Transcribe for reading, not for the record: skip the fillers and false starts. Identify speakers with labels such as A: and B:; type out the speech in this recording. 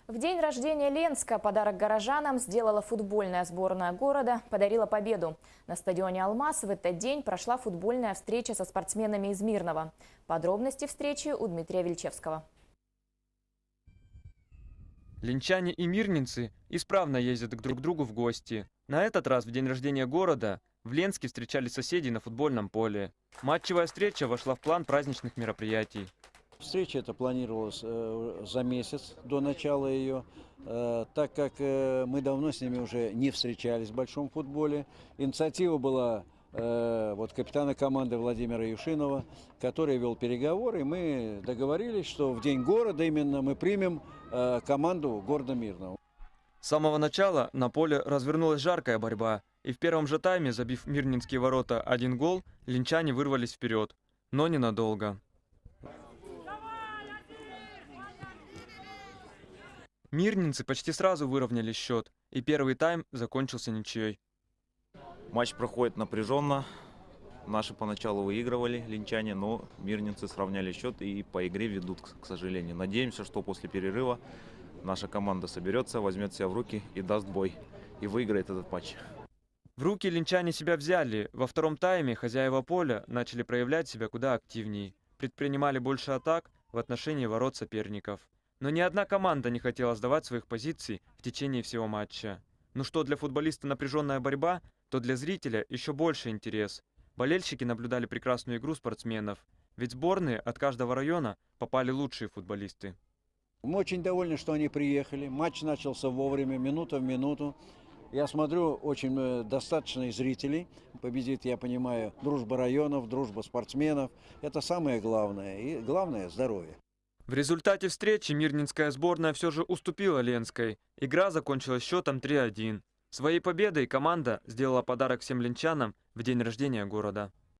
A: В день рождения Ленска подарок горожанам сделала футбольная сборная города, подарила победу. На стадионе «Алмаз» в этот день прошла футбольная встреча со спортсменами из Мирного. Подробности встречи у Дмитрия Вельчевского.
B: Ленчане и мирнинцы исправно ездят друг к другу в гости. На этот раз в день рождения города в Ленске встречали соседей на футбольном поле. Матчевая встреча вошла в план праздничных мероприятий.
C: Встреча эта планировалась за месяц до начала ее, так как мы давно с ними уже не встречались в большом футболе. Инициатива была капитана команды Владимира Юшинова, который вел переговоры, и мы договорились, что в день города именно мы примем команду города Мирного.
B: С самого начала на поле развернулась жаркая борьба, и в первом же тайме, забив мирнинские ворота 1 гол, ленчане вырвались вперед, но ненадолго. Мирнинцы почти сразу выровняли счет, и первый тайм закончился ничьей.
D: Матч проходит напряженно. Наши поначалу выигрывали, ленчане, но мирнинцы сравняли счет и по игре ведут, к сожалению. Надеемся, что после перерыва наша команда соберется, возьмет себя в руки и даст бой, и выиграет этот матч.
B: В руки ленчане себя взяли. Во втором тайме хозяева поля начали проявлять себя куда активнее. Предпринимали больше атак в отношении ворот соперников. Но ни одна команда не хотела сдавать своих позиций в течение всего матча. Ну что для футболиста напряженная борьба, то для зрителя еще больше интерес. Болельщики наблюдали прекрасную игру спортсменов. Ведь в сборные от каждого района попали лучшие футболисты.
C: Мы очень довольны, что они приехали. Матч начался вовремя, минута в минуту. Я смотрю, очень достаточно и зрителей. Победит, я понимаю, дружба районов, дружба спортсменов. Это самое главное. И главное – здоровье.
B: В результате встречи мирнинская сборная все же уступила Ленской. Игра закончилась счетом 3-1. Своей победой команда сделала подарок всем ленчанам в день рождения города.